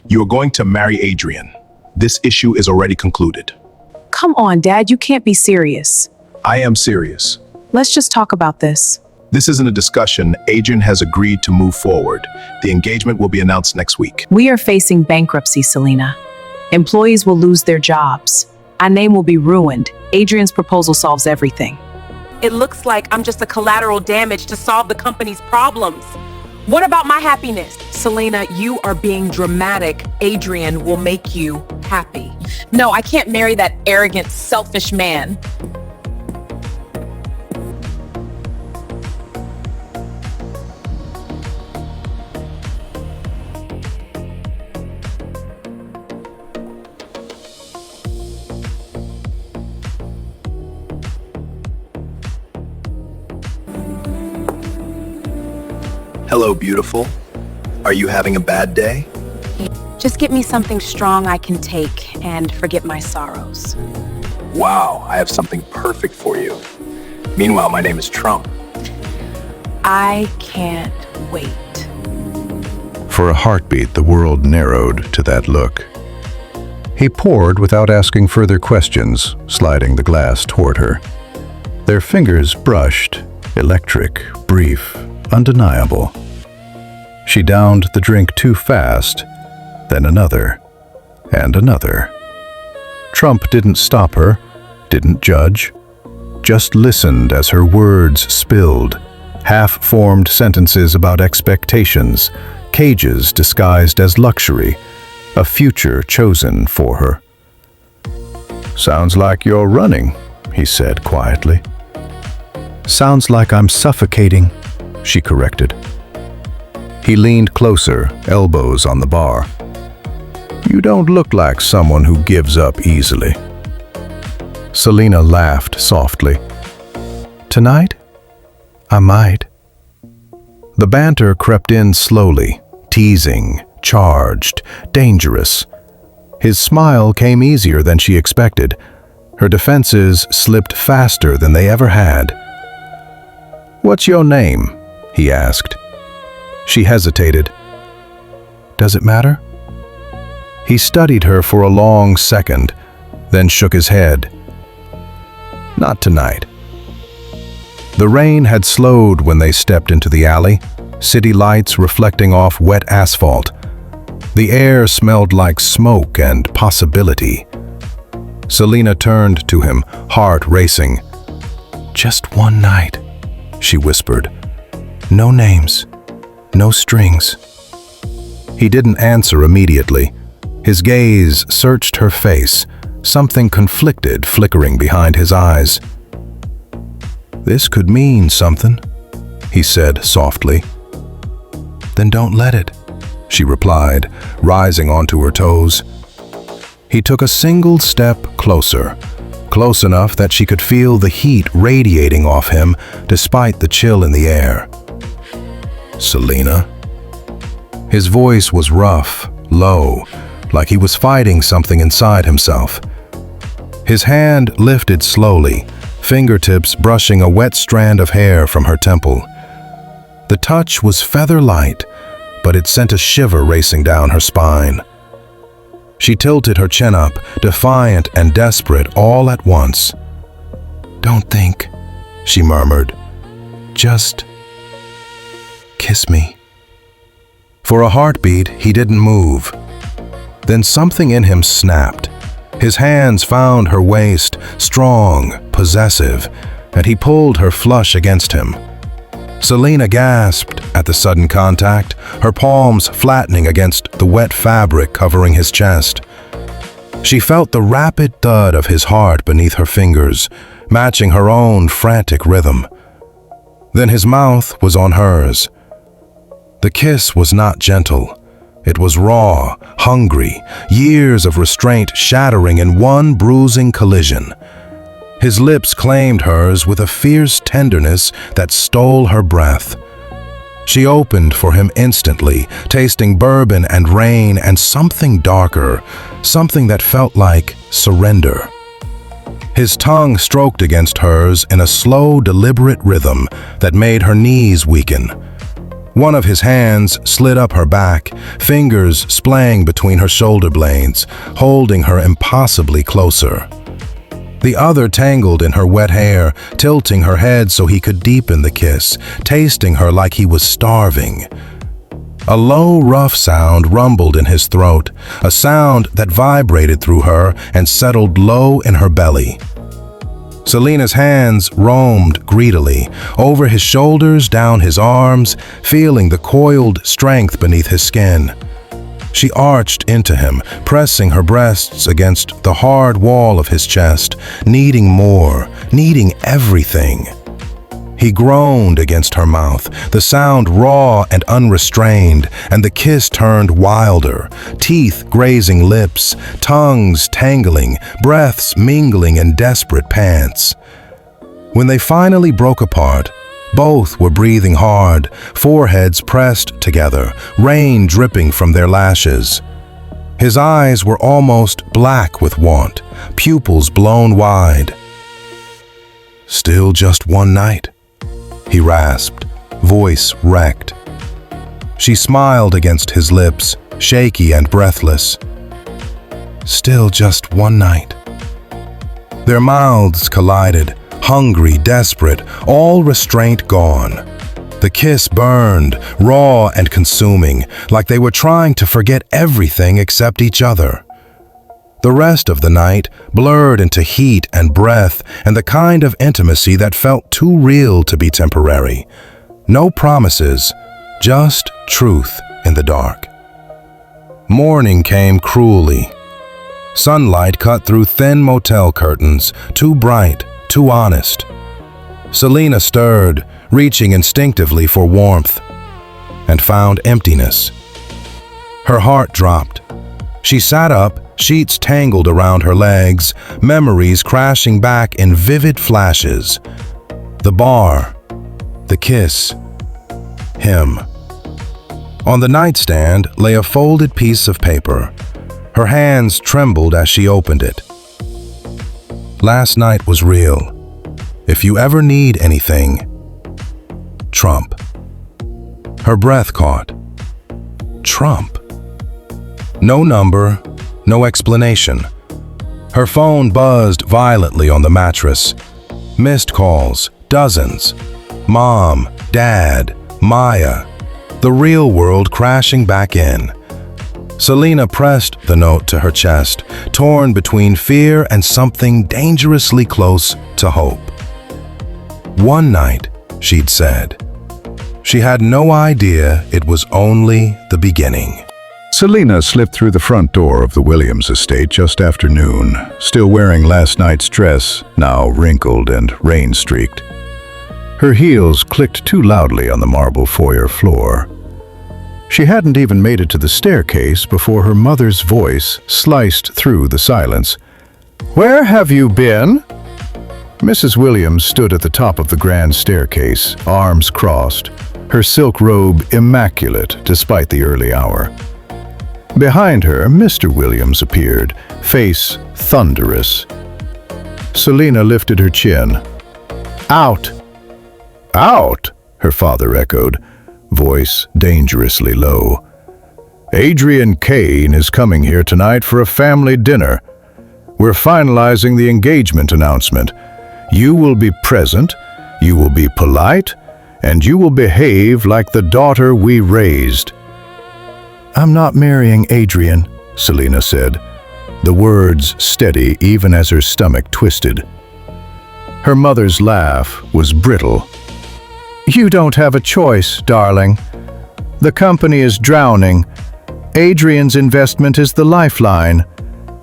You are going to marry Adrian. This issue is already concluded. Come on, Dad, you can't be serious. I am serious. Let's just talk about this. This isn't a discussion. Adrian has agreed to move forward. The engagement will be announced next week. We are facing bankruptcy, Selena. Employees will lose their jobs. Our name will be ruined. Adrian's proposal solves everything. It looks like I'm just a collateral damage to solve the company's problems. What about my happiness? Selena, you are being dramatic. Adrian will make you happy. No, I can't marry that arrogant, selfish man. Hello, beautiful. Are you having a bad day? Just get me something strong I can take and forget my sorrows. Wow, I have something perfect for you. Meanwhile, my name is Trump. I can't wait. For a heartbeat, the world narrowed to that look. He poured without asking further questions, sliding the glass toward her. Their fingers brushed, electric, brief, undeniable. She downed the drink too fast, then another, and another. Trump didn't stop her, didn't judge, just listened as her words spilled, half-formed sentences about expectations, cages disguised as luxury, a future chosen for her. "Sounds like you're running," he said quietly. "Sounds like I'm suffocating," she corrected. He leaned closer, elbows on the bar. "You don't look like someone who gives up easily." Selena laughed softly. "Tonight? I might." The banter crept in slowly, teasing, charged, dangerous. His smile came easier than she expected. Her defenses slipped faster than they ever had. "What's your name?" he asked. She hesitated. "Does it matter?" He studied her for a long second, then shook his head. "Not tonight." The rain had slowed when they stepped into the alley, city lights reflecting off wet asphalt. The air smelled like smoke and possibility. Selena turned to him, heart racing. "Just one night," she whispered. "No names. No strings." He didn't answer immediately. His gaze searched her face, something conflicted flickering behind his eyes. "This could mean something," he said softly. "Then don't let it," she replied, rising onto her toes. He took a single step closer, close enough that she could feel the heat radiating off him despite the chill in the air. "Selena?" His voice was rough, low, like he was fighting something inside himself. His hand lifted slowly, fingertips brushing a wet strand of hair from her temple. The touch was feather-light, but it sent a shiver racing down her spine. She tilted her chin up, defiant and desperate all at once. "Don't think," she murmured. "Just kiss me." For a heartbeat, he didn't move. Then something in him snapped. His hands found her waist, strong, possessive, and he pulled her flush against him. Selena gasped at the sudden contact, her palms flattening against the wet fabric covering his chest. She felt the rapid thud of his heart beneath her fingers, matching her own frantic rhythm. Then his mouth was on hers. The kiss was not gentle. It was raw, hungry, years of restraint shattering in one bruising collision. His lips claimed hers with a fierce tenderness that stole her breath. She opened for him instantly, tasting bourbon and rain and something darker, something that felt like surrender. His tongue stroked against hers in a slow, deliberate rhythm that made her knees weaken. One of his hands slid up her back, fingers splaying between her shoulder blades, holding her impossibly closer. The other tangled in her wet hair, tilting her head so he could deepen the kiss, tasting her like he was starving. A low, rough sound rumbled in his throat, a sound that vibrated through her and settled low in her belly. Selena's hands roamed greedily, over his shoulders, down his arms, feeling the coiled strength beneath his skin. She arched into him, pressing her breasts against the hard wall of his chest, needing more, needing everything. He groaned against her mouth, the sound raw and unrestrained, and the kiss turned wilder, teeth grazing lips, tongues tangling, breaths mingling in desperate pants. When they finally broke apart, both were breathing hard, foreheads pressed together, rain dripping from their lashes. His eyes were almost black with want, pupils blown wide. "Still just one night," he rasped, voice wrecked. She smiled against his lips, shaky and breathless. "Still just one night." Their mouths collided, hungry, desperate, all restraint gone. The kiss burned, raw and consuming, like they were trying to forget everything except each other. The rest of the night blurred into heat and breath and the kind of intimacy that felt too real to be temporary. No promises, just truth in the dark. Morning came cruelly. Sunlight cut through thin motel curtains, too bright, too honest. Selena stirred, reaching instinctively for warmth, and found emptiness. Her heart dropped. She sat up, sheets tangled around her legs, memories crashing back in vivid flashes. The bar, the kiss, him. On the nightstand lay a folded piece of paper. Her hands trembled as she opened it. Last night was real. If you ever need anything, Trump. Her breath caught. Trump. No number, no explanation. Her phone buzzed violently on the mattress. Missed calls, dozens. Mom, Dad, Maya. The real world crashing back in. Selena pressed the note to her chest, torn between fear and something dangerously close to hope. One night, she'd said. She had no idea it was only the beginning. Selena slipped through the front door of the Williams estate just after noon, still wearing last night's dress, now wrinkled and rain-streaked. Her heels clicked too loudly on the marble foyer floor. She hadn't even made it to the staircase before her mother's voice sliced through the silence. "Where have you been?" Mrs. Williams stood at the top of the grand staircase, arms crossed, her silk robe immaculate despite the early hour. Behind her, Mr. Williams appeared, face thunderous. Selena lifted her chin. "Out!" "Out!" her father echoed, voice dangerously low. "Adrian Kane is coming here tonight for a family dinner. We're finalizing the engagement announcement. You will be present, you will be polite, and you will behave like the daughter we raised." "I'm not marrying Adrian," Selena said, the words steady even as her stomach twisted. Her mother's laugh was brittle. "You don't have a choice, darling. The company is drowning. Adrian's investment is the lifeline.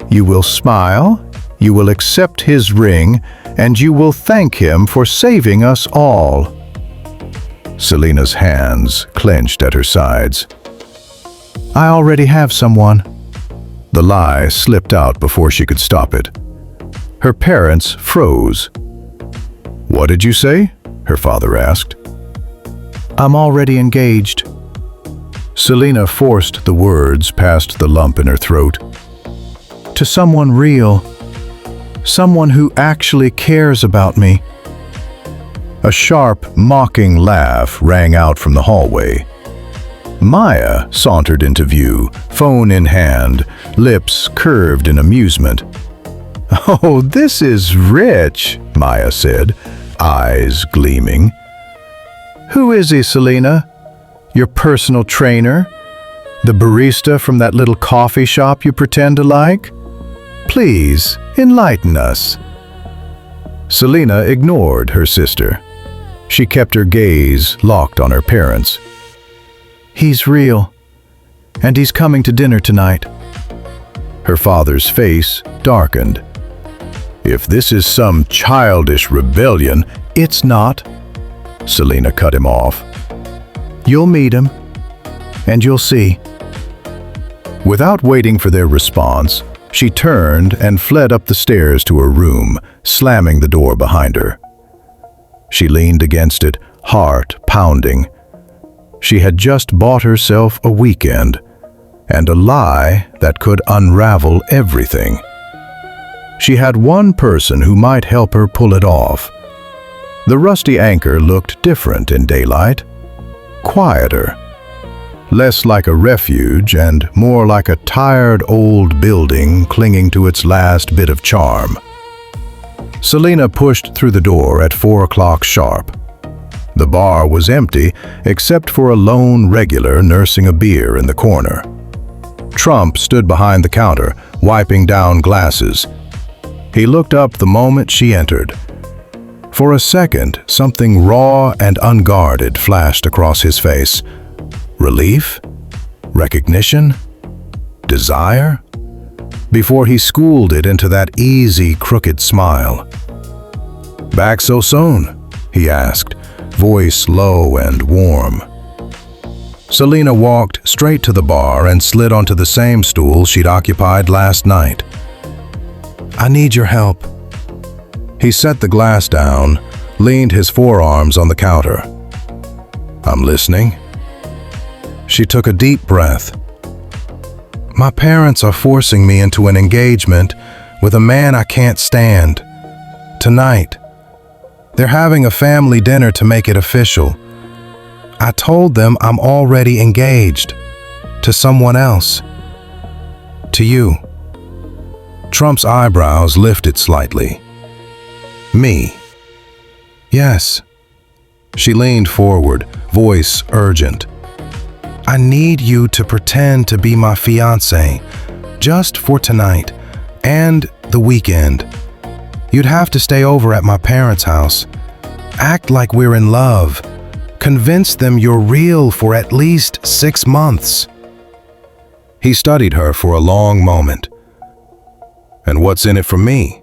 You will smile, you will accept his ring, and you will thank him for saving us all." Selena's hands clenched at her sides. "I already have someone." The lie slipped out before she could stop it. Her parents froze. "What did you say?" her father asked. "I'm already engaged." Selena forced the words past the lump in her throat. "To someone real. Someone who actually cares about me." A sharp, mocking laugh rang out from the hallway, Maya sauntered into view, phone in hand, lips curved in amusement. "Oh, this is rich," Maya said, eyes gleaming. "Who is he, Selena? Your personal trainer? The barista from that little coffee shop you pretend to like? Please, enlighten us." Selena ignored her sister. She kept her gaze locked on her parents. "He's real, and he's coming to dinner tonight." Her father's face darkened. "If this is some childish rebellion, it's not." Selena cut him off. "You'll meet him, and you'll see." Without waiting for their response, she turned and fled up the stairs to her room, slamming the door behind her. She leaned against it, heart pounding. She had just bought herself a weekend, and a lie that could unravel everything. She had one person who might help her pull it off. The rusty anchor looked different in daylight, quieter, less like a refuge and more like a tired old building clinging to its last bit of charm. Selena pushed through the door at 4 o'clock sharp. The bar was empty except for a lone regular nursing a beer in the corner. Trump stood behind the counter, wiping down glasses. He looked up the moment she entered. For a second, something raw and unguarded flashed across his face. Relief? Recognition? Desire? Before he schooled it into that easy, crooked smile. "Back so soon?" he asked, voice low and warm. Selena walked straight to the bar and slid onto the same stool she'd occupied last night. "I need your help." He set the glass down, leaned his forearms on the counter. "I'm listening." She took a deep breath. "My parents are forcing me into an engagement with a man I can't stand. Tonight. They're having a family dinner to make it official. I told them I'm already engaged. To someone else. To you." Trump's eyebrows lifted slightly. "Me?" "Yes." She leaned forward, voice urgent. "I need you to pretend to be my fiancé, just for tonight, and the weekend. You'd have to stay over at my parents' house. Act like we're in love. Convince them you're real for at least 6 months." He studied her for a long moment. "And what's in it for me?"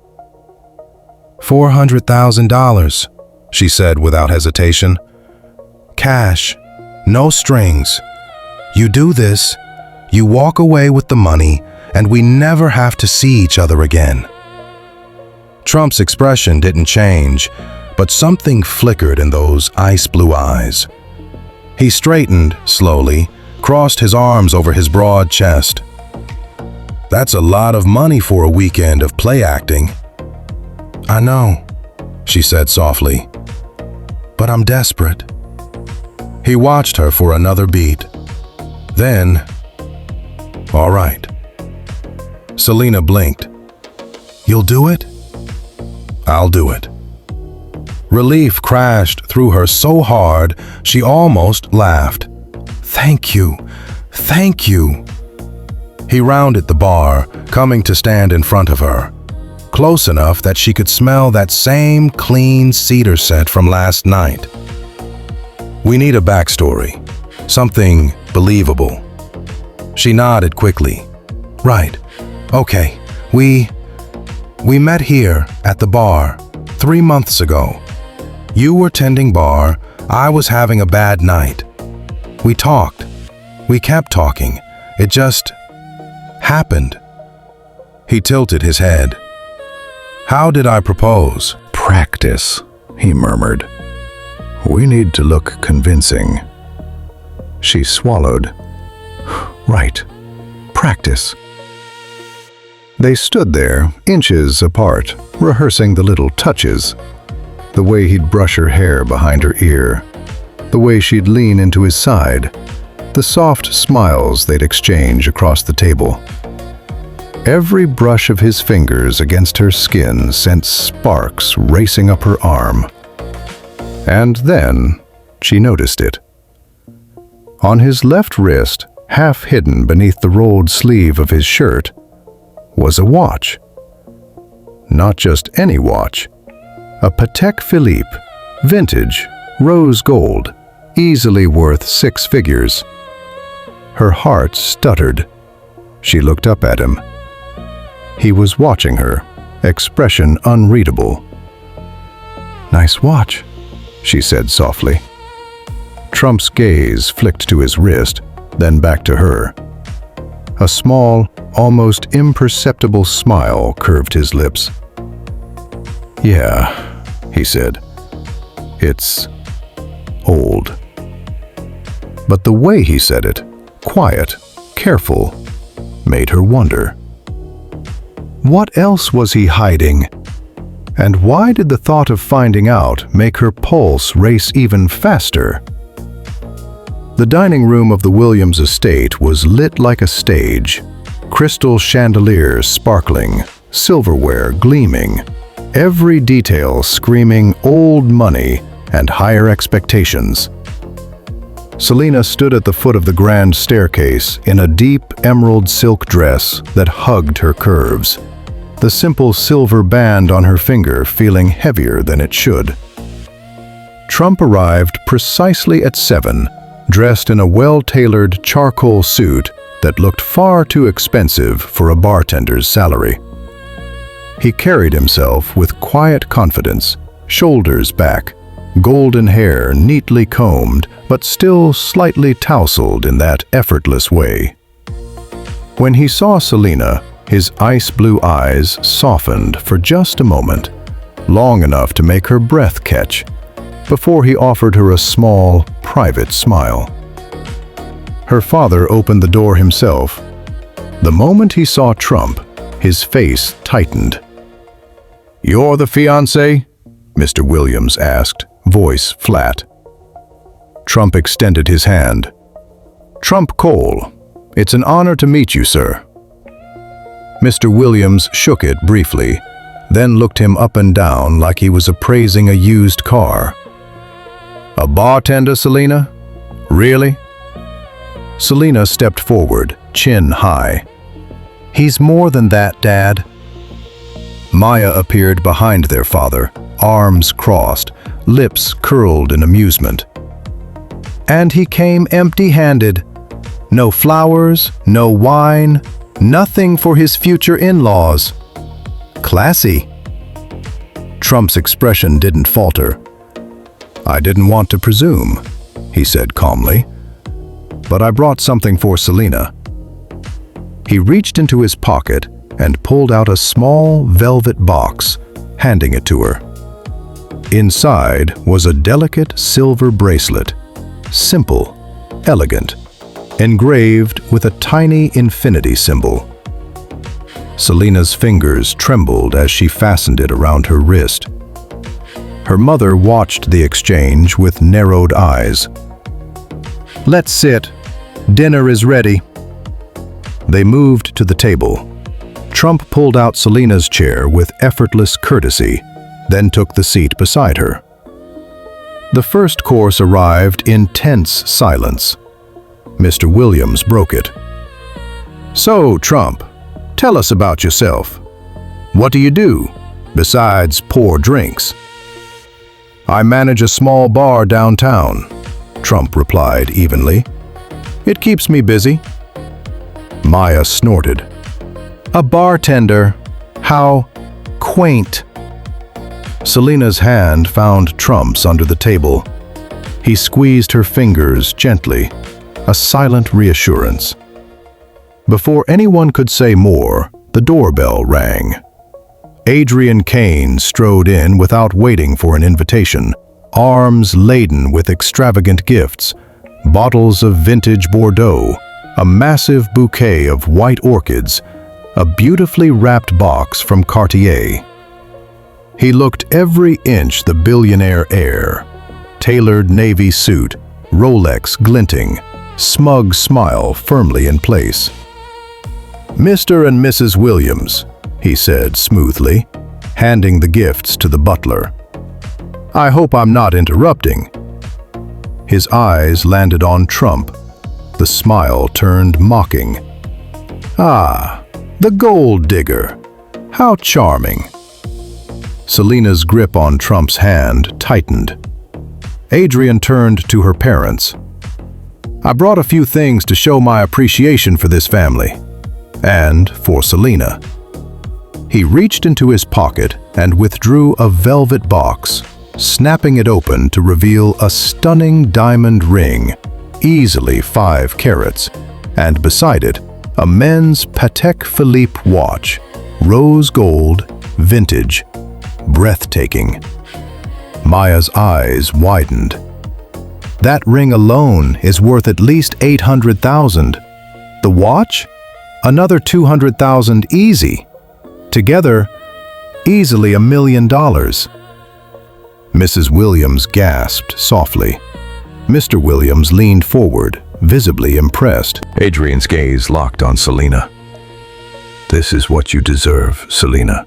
$400,000, she said without hesitation. "Cash, no strings. You do this, you walk away with the money, and we never have to see each other again." Trump's expression didn't change, but something flickered in those ice blue eyes. He straightened slowly, crossed his arms over his broad chest. "That's a lot of money for a weekend of play acting." "I know," she said softly, "but I'm desperate." He watched her for another beat. Then, "All right." Selena blinked. "You'll do it?" "I'll do it." Relief crashed through her so hard she almost laughed. "Thank you. Thank you." He rounded the bar, coming to stand in front of her, close enough that she could smell that same clean cedar scent from last night. "We need a backstory. Something believable." She nodded quickly. "Right. Okay. We met here at the bar 3 months ago. You were tending bar, I was having a bad night. We talked. We kept talking. It just happened." He tilted his head. "How did I propose?" "Practice," he murmured. "We need to look convincing." She swallowed. "Right. Practice." They stood there, inches apart, rehearsing the little touches. The way he'd brush her hair behind her ear. The way she'd lean into his side. the soft smiles they'd exchange across the table. Every brush of his fingers against her skin sent sparks racing up her arm. And then she noticed it. On his left wrist, half hidden beneath the rolled sleeve of his shirt, was a watch. Not just any watch. A Patek Philippe, vintage, rose gold, easily worth 6 figures. Her heart stuttered. She looked up at him. He was watching her, expression unreadable. "Nice watch," she said softly. Trump's gaze flicked to his wrist, then back to her. A small, almost imperceptible smile curved his lips. "Yeah," he said. "It's old." But the way he said it, quiet, careful, made her wonder. What else was he hiding? And why did the thought of finding out make her pulse race even faster? The dining room of the Williams estate was lit like a stage. Crystal chandeliers sparkling, silverware gleaming, every detail screaming old money and higher expectations. Selena stood at the foot of the grand staircase in a deep emerald silk dress that hugged her curves, the simple silver band on her finger feeling heavier than it should. Trump arrived precisely at 7, dressed in a well-tailored charcoal suit that looked far too expensive for a bartender's salary. He carried himself with quiet confidence, shoulders back, golden hair neatly combed but still slightly tousled in that effortless way. When he saw Selena, his ice blue eyes softened for just a moment, long enough to make her breath catch, before he offered her a small, private smile. Her father opened the door himself. The moment he saw Trump, his face tightened. "You're the fiancé?" Mr. Williams asked, voice flat. Trump extended his hand. "Trump Cole. It's an honor to meet you, sir." Mr. Williams shook it briefly, then looked him up and down like he was appraising a used car. "A bartender, Selena? Really?" Selena stepped forward, chin high. "He's more than that, Dad." Maya appeared behind their father, arms crossed, lips curled in amusement. "And he came empty-handed. No flowers, no wine, nothing for his future in-laws. Classy." Trump's expression didn't falter. "I didn't want to presume," he said calmly, "but I brought something for Selena." He reached into his pocket and pulled out a small velvet box, handing it to her. Inside was a delicate silver bracelet, simple, elegant, engraved with a tiny infinity symbol. Selena's fingers trembled as she fastened it around her wrist. Her mother watched the exchange with narrowed eyes. "Let's sit. Dinner is ready." They moved to the table. Trump pulled out Selena's chair with effortless courtesy, then took the seat beside her. The first course arrived in tense silence. Mr. Williams broke it. "So, Trump, tell us about yourself. What do you do, besides pour drinks?" "I manage a small bar downtown," Trump replied evenly. "It keeps me busy." Maya snorted. "A bartender? How quaint." Selena's hand found Trump's under the table. He squeezed her fingers gently, a silent reassurance. Before anyone could say more, the doorbell rang. Adrian Kane strode in without waiting for an invitation, arms laden with extravagant gifts, bottles of vintage Bordeaux, a massive bouquet of white orchids, a beautifully wrapped box from Cartier. He looked every inch the billionaire heir, tailored navy suit, Rolex glinting, smug smile firmly in place. "Mr. and Mrs. Williams," he said smoothly, handing the gifts to the butler. "I hope I'm not interrupting." His eyes landed on Trump. The smile turned mocking. "Ah, the gold digger. How charming." Selena's grip on Trump's hand tightened. Adrian turned to her parents. "I brought a few things to show my appreciation for this family. And for Selena." He reached into his pocket and withdrew a velvet box, snapping it open to reveal a stunning diamond ring, easily 5 carats, and beside it, a men's Patek Philippe watch, rose gold, vintage, breathtaking. Maya's eyes widened. That ring alone is worth at least $800,000. The watch? Another $200,000 easy. Together, easily $1 million. Mrs. Williams gasped softly. Mr. Williams leaned forward, visibly impressed. Adrian's gaze locked on Selena. "This is what you deserve, Selena.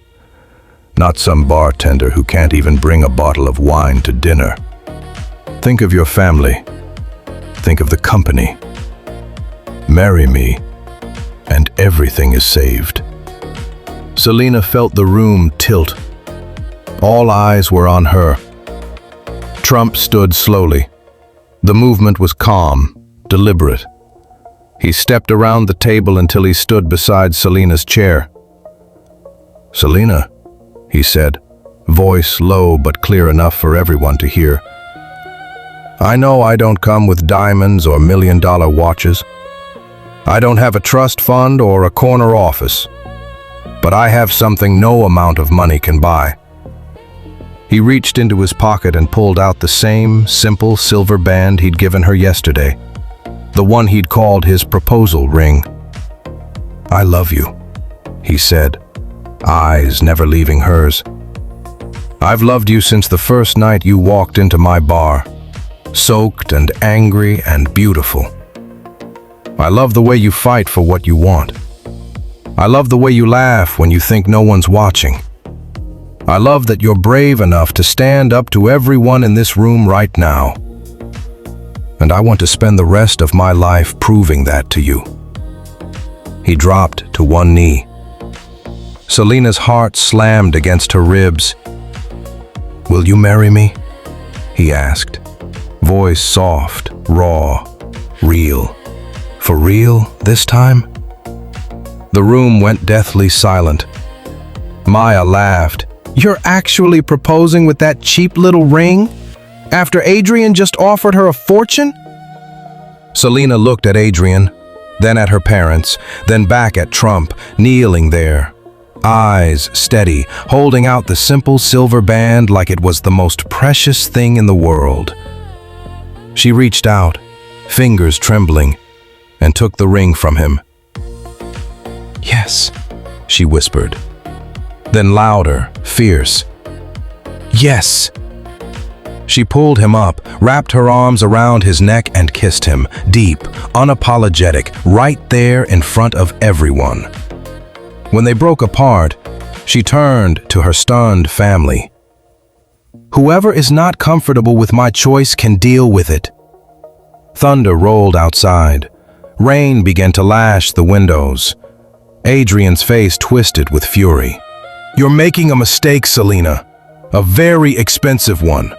Not some bartender who can't even bring a bottle of wine to dinner. Think of your family. Think of the company. Marry me, and everything is saved." Selena felt the room tilt. All eyes were on her. Trump stood slowly. The movement was calm, deliberate. He stepped around the table until he stood beside Selena's chair. "Selena," he said, voice low but clear enough for everyone to hear. "I know I don't come with diamonds or million-dollar watches. I don't have a trust fund or a corner office. But I have something no amount of money can buy." He reached into his pocket and pulled out the same simple silver band he'd given her yesterday, the one he'd called his proposal ring. "I love you," he said, eyes never leaving hers. "I've loved you since the first night you walked into my bar, soaked and angry and beautiful. I love the way you fight for what you want. I love the way you laugh when you think no one's watching. I love that you're brave enough to stand up to everyone in this room right now. And I want to spend the rest of my life proving that to you." He dropped to one knee. Selena's heart slammed against her ribs. "Will you marry me?" he asked, voice soft, raw, real. "For real this time?" The room went deathly silent. Maya laughed. "You're actually proposing with that cheap little ring? After Adrian just offered her a fortune?" Selena looked at Adrian, then at her parents, then back at Trump, kneeling there, eyes steady, holding out the simple silver band like it was the most precious thing in the world. She reached out, fingers trembling, and took the ring from him. "Yes," she whispered. Then louder, fierce, "Yes." She pulled him up, wrapped her arms around his neck and kissed him, deep, unapologetic, right there in front of everyone. When they broke apart, she turned to her stunned family. "Whoever is not comfortable with my choice can deal with it." Thunder rolled outside. Rain began to lash the windows. Adrian's face twisted with fury. "You're making a mistake, Selena. A very expensive one."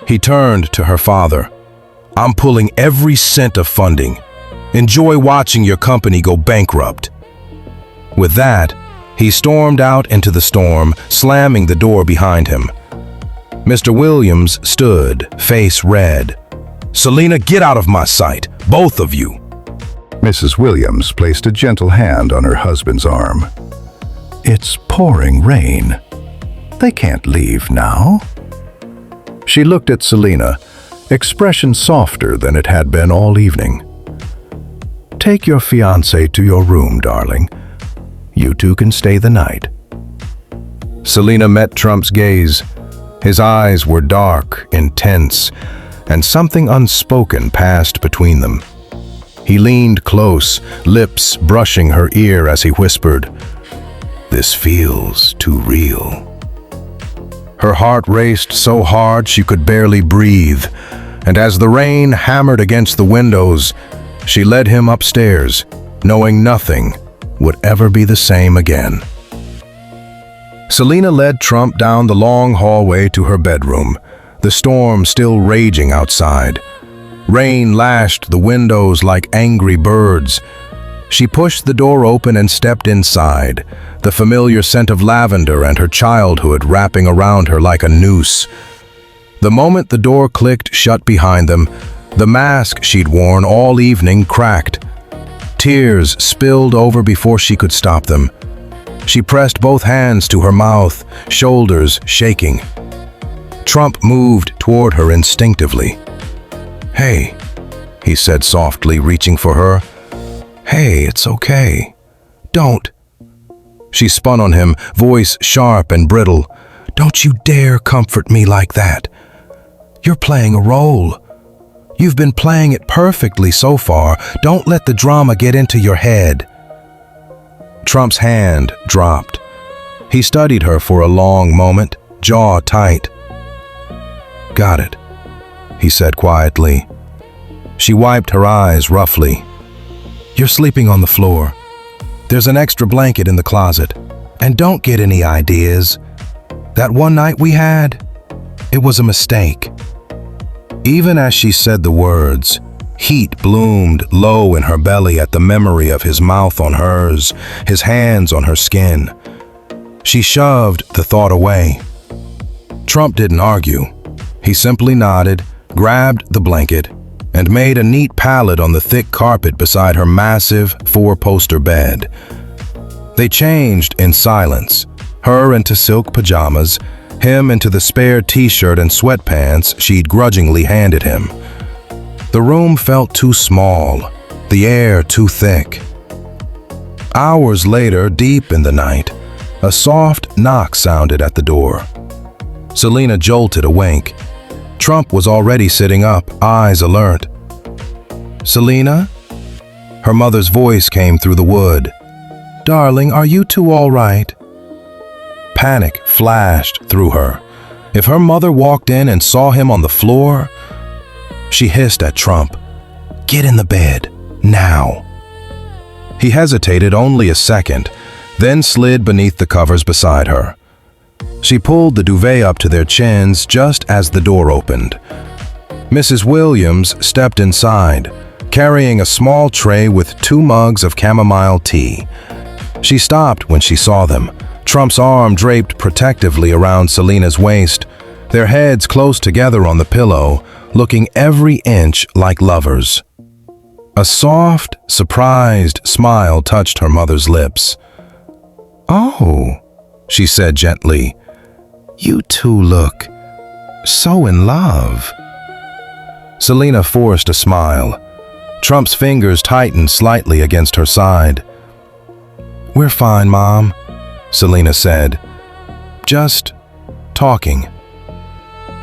He turned to her father. "I'm pulling every cent of funding. Enjoy watching your company go bankrupt." With that, he stormed out into the storm, slamming the door behind him. Mr. Williams stood, face red. "Selena, get out of my sight, both of you." Mrs. Williams placed a gentle hand on her husband's arm. "It's pouring rain. They can't leave now." She looked at Selena, expression softer than it had been all evening. "Take your fiancé to your room, darling. You two can stay the night." Selena met Trump's gaze. His eyes were dark, intense, and something unspoken passed between them. He leaned close, lips brushing her ear as he whispered, "This feels too real." Her heart raced so hard she could barely breathe, and as the rain hammered against the windows, she led him upstairs, knowing nothing would ever be the same again. Selena led Trump down the long hallway to her bedroom, the storm still raging outside. Rain lashed the windows like angry birds. She pushed the door open and stepped inside, the familiar scent of lavender and her childhood wrapping around her like a noose. The moment the door clicked shut behind them, the mask she'd worn all evening cracked. Tears spilled over before she could stop them. She pressed both hands to her mouth, shoulders shaking. Trump moved toward her instinctively. "Hey," he said softly, reaching for her. "Hey, it's okay. Don't." She spun on him, voice sharp and brittle. "Don't you dare comfort me like that. You're playing a role. You've been playing it perfectly so far. Don't let the drama get into your head." Trump's hand dropped. He studied her for a long moment, jaw tight. "Got it," he said quietly. She wiped her eyes roughly. "You're sleeping on the floor. There's an extra blanket in the closet. And don't get any ideas. That one night we had, it was a mistake." Even as she said the words, heat bloomed low in her belly at the memory of his mouth on hers, his hands on her skin. She shoved the thought away. Trump didn't argue. He simply nodded, grabbed the blanket, and made a neat pallet on the thick carpet beside her massive four-poster bed. They changed in silence, her into silk pajamas, him into the spare t-shirt and sweatpants she'd grudgingly handed him. The room felt too small, the air too thick. Hours later, deep in the night, a soft knock sounded at the door. Selena jolted awake. Trump was already sitting up, eyes alert. "Selena?" Her mother's voice came through the wood. "Darling, are you two all right?" Panic flashed through her. If her mother walked in and saw him on the floor, she hissed at Trump, "Get in the bed, now." He hesitated only a second, then slid beneath the covers beside her. She pulled the duvet up to their chins just as the door opened. Mrs. Williams stepped inside, carrying a small tray with 2 mugs of chamomile tea. She stopped when she saw them, Trump's arm draped protectively around Selena's waist, their heads close together on the pillow, looking every inch like lovers. A soft, surprised smile touched her mother's lips. "Oh," she said gently, "you two look so in love." Selena forced a smile. Trump's fingers tightened slightly against her side. "We're fine, Mom," Selena said. "Just talking."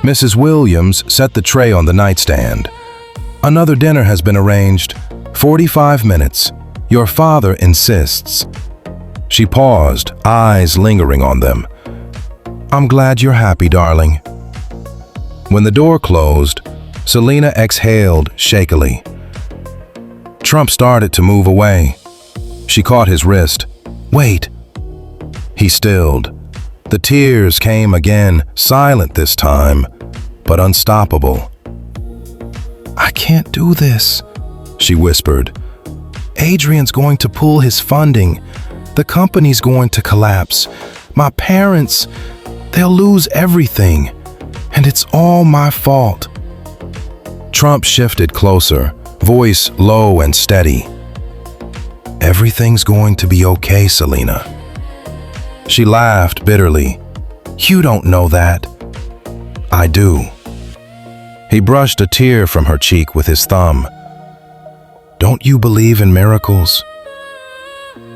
Mrs. Williams set the tray on the nightstand. "Another dinner has been arranged. 45 minutes. Your father insists." She paused, eyes lingering on them. "I'm glad you're happy, darling." When the door closed, Selena exhaled shakily. Trump started to move away. She caught his wrist. "Wait." He stilled. The tears came again, silent this time, but unstoppable. "I can't do this," she whispered. "Adrian's going to pull his funding. The company's going to collapse. My parents, they'll lose everything. And it's all my fault." Trump shifted closer, voice low and steady. "Everything's going to be okay, Selena." She laughed bitterly. "You don't know that." "I do." He brushed a tear from her cheek with his thumb. "Don't you believe in miracles?"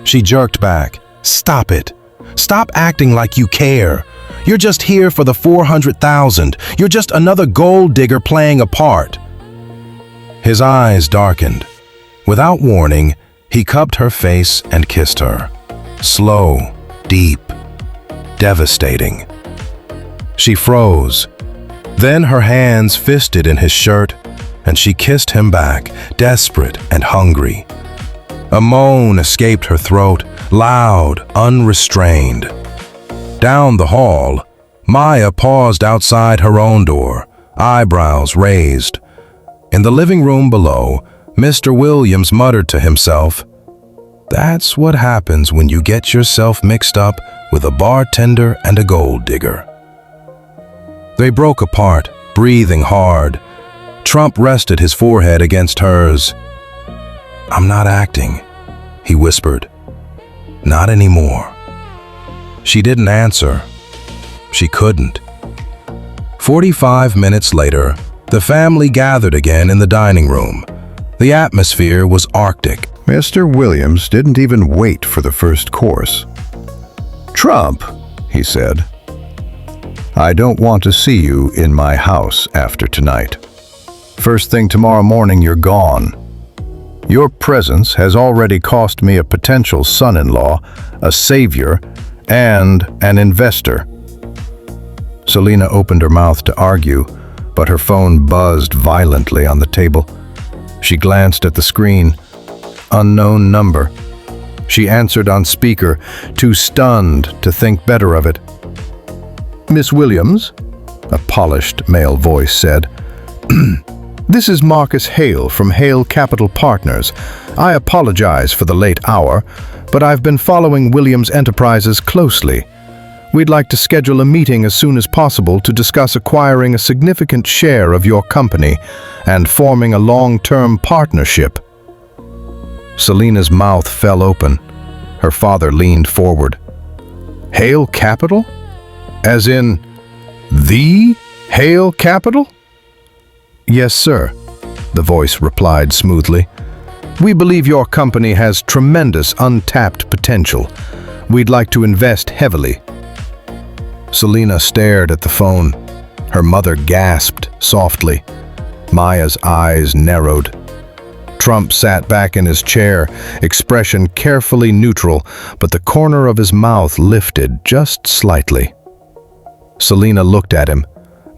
She jerked back. "Stop it. Stop acting like you care. You're just here for the 400,000. You're just another gold digger playing a part." His eyes darkened. Without warning, he cupped her face and kissed her. Slow, deep, devastating. She froze. Then her hands fisted in his shirt, and she kissed him back, desperate and hungry. A moan escaped her throat, loud, unrestrained. Down the hall, Maya paused outside her own door, eyebrows raised. In the living room below, Mr. Williams muttered to himself, "That's what happens when you get yourself mixed up with a bartender and a gold digger." They broke apart, breathing hard. Trump rested his forehead against hers. "I'm not acting," he whispered. "Not anymore." She didn't answer. She couldn't. 45 minutes later, the family gathered again in the dining room. The atmosphere was arctic. Mr. Williams didn't even wait for the first course. "Trump," he said, "I don't want to see you in my house after tonight. First thing tomorrow morning, you're gone. Your presence has already cost me a potential son-in-law, a savior, and an investor." Selena opened her mouth to argue, but her phone buzzed violently on the table. She glanced at the screen. Unknown number. She answered on speaker, too stunned to think better of it. "Miss Williams," a polished male voice said, "this is Marcus Hale from Hale Capital Partners. I apologize for the late hour, but I've been following Williams Enterprises closely. We'd like to schedule a meeting as soon as possible to discuss acquiring a significant share of your company and forming a long-term partnership." Selena's mouth fell open. Her father leaned forward. "Hale Capital? As in, the Hale Capital?" "Yes, sir," the voice replied smoothly. "We believe your company has tremendous untapped potential. We'd like to invest heavily." Selena stared at the phone. Her mother gasped softly. Maya's eyes narrowed. Trump sat back in his chair, expression carefully neutral, but the corner of his mouth lifted just slightly. Selena looked at him,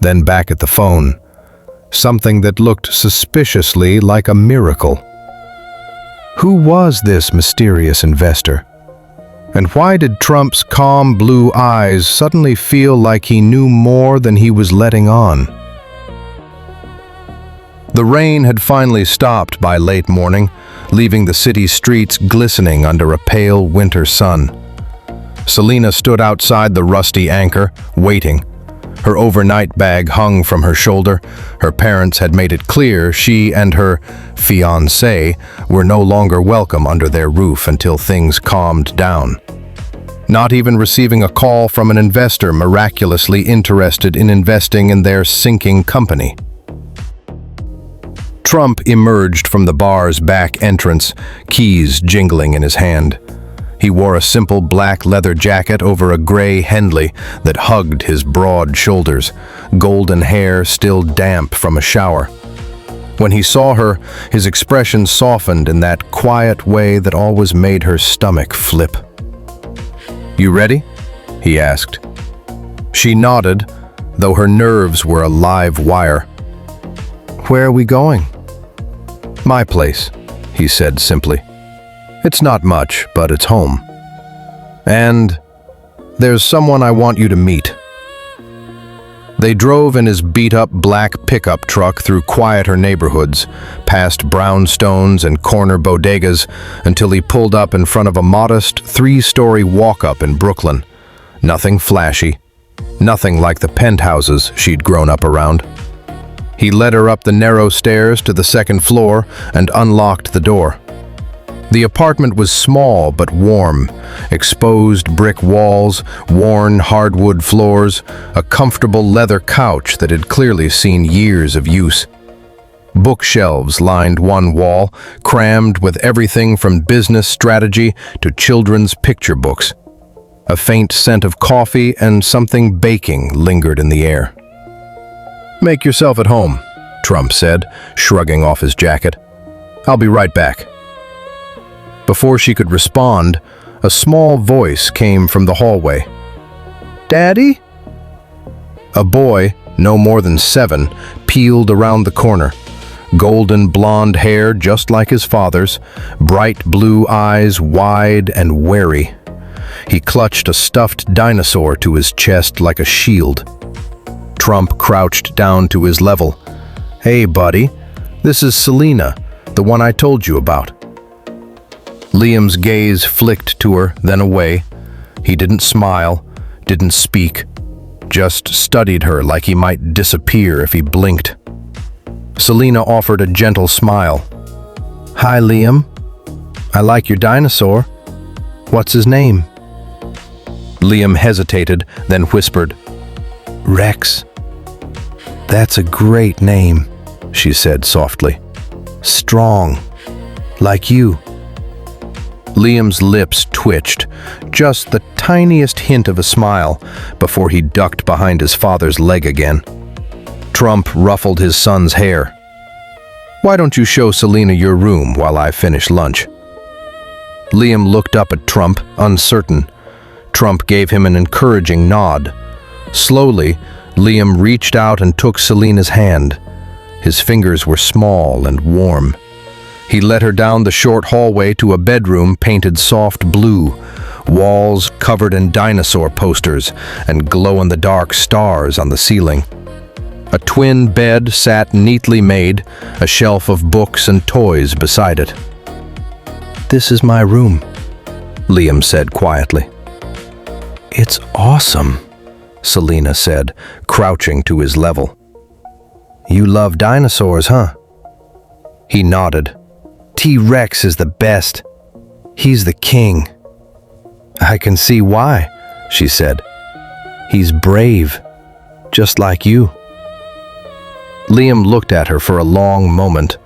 then back at the phone. Something that looked suspiciously like a miracle. Who was this mysterious investor? And why did Trump's calm blue eyes suddenly feel like he knew more than he was letting on? The rain had finally stopped by late morning, leaving the city streets glistening under a pale winter sun. Selena stood outside the rusty anchor, waiting. Her overnight bag hung from her shoulder. Her parents had made it clear she and her fiancé were no longer welcome under their roof until things calmed down. Not even receiving a call from an investor miraculously interested in investing in their sinking company. Trump emerged from the bar's back entrance, keys jingling in his hand. He wore a simple black leather jacket over a gray Henley that hugged his broad shoulders, golden hair still damp from a shower. When he saw her, his expression softened in that quiet way that always made her stomach flip. "You ready?" he asked. She nodded, though her nerves were a live wire. "Where are we going?" "My place," he said simply. "It's not much, but it's home. And there's someone I want you to meet." They drove in his beat-up black pickup truck through quieter neighborhoods, past brownstones and corner bodegas, until he pulled up in front of a modest three-story walk-up in Brooklyn. Nothing flashy, nothing like the penthouses she'd grown up around. He led her up the narrow stairs to the second floor and unlocked the door. The apartment was small but warm, exposed brick walls, worn hardwood floors, a comfortable leather couch that had clearly seen years of use. Bookshelves lined one wall, crammed with everything from business strategy to children's picture books. A faint scent of coffee and something baking lingered in the air. "Make yourself at home," Trump said, shrugging off his jacket. "I'll be right back." Before she could respond, a small voice came from the hallway. "Daddy?" A boy, no more than 7, peeled around the corner. Golden blonde hair just like his father's, bright blue eyes wide and wary. He clutched a stuffed dinosaur to his chest like a shield. Trump crouched down to his level. "Hey, buddy, this is Selena, the one I told you about." Liam's gaze flicked to her, then away. He didn't smile, didn't speak, just studied her like he might disappear if he blinked. Selena offered a gentle smile. "Hi, Liam. I like your dinosaur. What's his name?" Liam hesitated, then whispered, "Rex." "That's a great name," she said softly. "Strong, like you." Liam's lips twitched, just the tiniest hint of a smile, before he ducked behind his father's leg again. Trump ruffled his son's hair. "Why don't you show Selena your room while I finish lunch?" Liam looked up at Trump, uncertain. Trump gave him an encouraging nod. Slowly, Liam reached out and took Selena's hand. His fingers were small and warm. He led her down the short hallway to a bedroom painted soft blue, walls covered in dinosaur posters and glow-in-the-dark stars on the ceiling. A twin bed sat neatly made, a shelf of books and toys beside it. "This is my room," Liam said quietly. "It's awesome," Selena said, crouching to his level. "You love dinosaurs, huh?" He nodded. "T-Rex is the best. He's the king." "I can see why," she said. "He's brave, just like you." Liam looked at her for a long moment,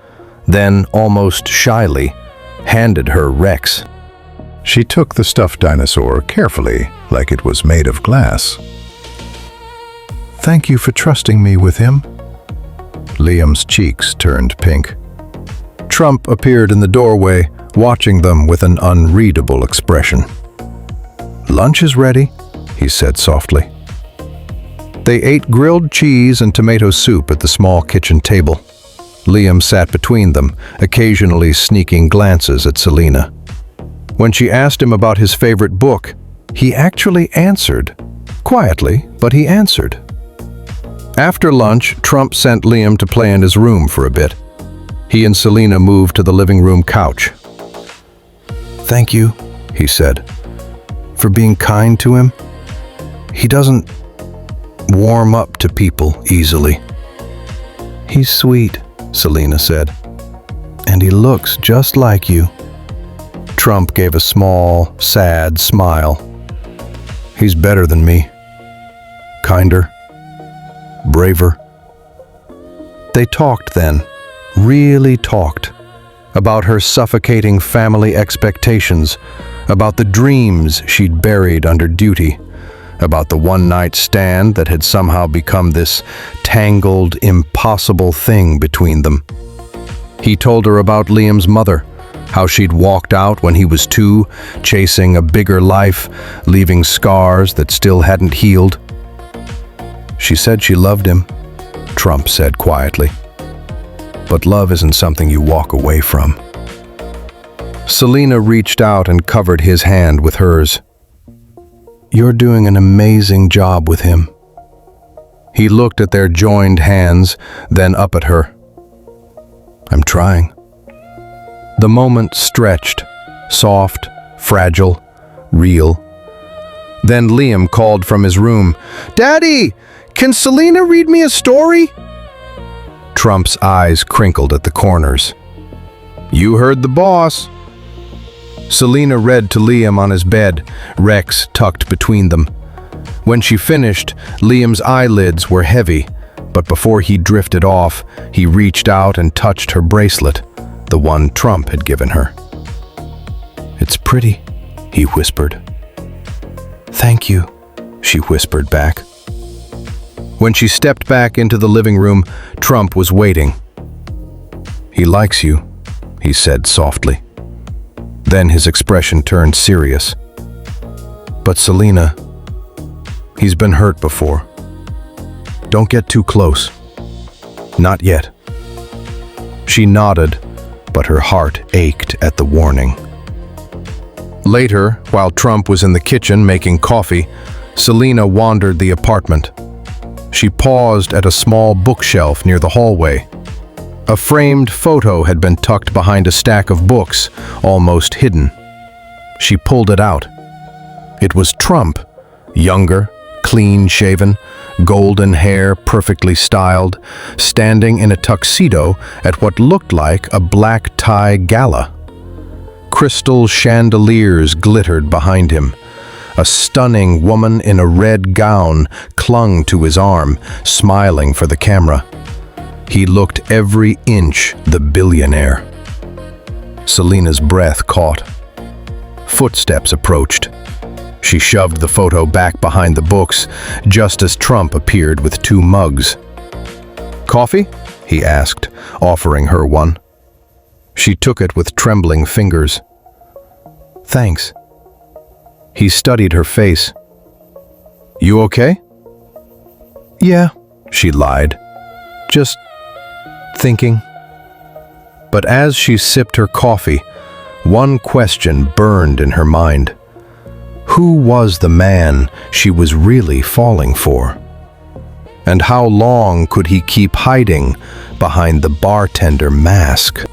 then, almost shyly, handed her Rex. She took the stuffed dinosaur carefully, like it was made of glass. "Thank you for trusting me with him." Liam's cheeks turned pink. Trump appeared in the doorway, watching them with an unreadable expression. "Lunch is ready," he said softly. They ate grilled cheese and tomato soup at the small kitchen table. Liam sat between them, occasionally sneaking glances at Selena. When she asked him about his favorite book, he actually answered. Quietly, but he answered. After lunch, Trump sent Liam to play in his room for a bit. He and Selena moved to the living room couch. "Thank you," he said, "for being kind to him. He doesn't warm up to people easily." "He's sweet," Selena said, "and he looks just like you." Trump gave a small, sad smile. "He's better than me. Kinder. Braver." They talked then, really talked, about her suffocating family expectations, about the dreams she'd buried under duty, about the one-night stand that had somehow become this tangled, impossible thing between them. He told her about Liam's mother, how she'd walked out when he was 2, chasing a bigger life, leaving scars that still hadn't healed. "She said she loved him," Trump said quietly. "But love isn't something you walk away from." Selena reached out and covered his hand with hers. "You're doing an amazing job with him." He looked at their joined hands, then up at her. "I'm trying." The moment stretched, soft, fragile, real. Then Liam called from his room, "Daddy, can Selena read me a story?" Trump's eyes crinkled at the corners. "You heard the boss." Selena read to Liam on his bed, Rex tucked between them. When she finished, Liam's eyelids were heavy, but before he drifted off, he reached out and touched her bracelet, the one Trump had given her. "It's pretty," he whispered. "Thank you," she whispered back. When she stepped back into the living room, Trump was waiting. "He likes you," he said softly. Then his expression turned serious. But Selena, he's been hurt before. Don't get too close. Not yet. She nodded, but her heart ached at the warning. Later, while Trump was in the kitchen making coffee, Selena wandered the apartment. She paused at a small bookshelf near the hallway. A framed photo had been tucked behind a stack of books, almost hidden. She pulled it out. It was Trump, younger, clean-shaven, golden hair perfectly styled, standing in a tuxedo at what looked like a black tie gala. Crystal chandeliers glittered behind him. A stunning woman in a red gown clung to his arm, smiling for the camera. He looked every inch the billionaire. Selena's breath caught. Footsteps approached. She shoved the photo back behind the books, just as Trump appeared with 2 mugs. "Coffee?" he asked, offering her one. She took it with trembling fingers. "Thanks." He studied her face. "You okay?" "Yeah," she lied. "Just thinking." But as she sipped her coffee, one question burned in her mind. Who was the man she was really falling for? And how long could he keep hiding behind the bartender mask?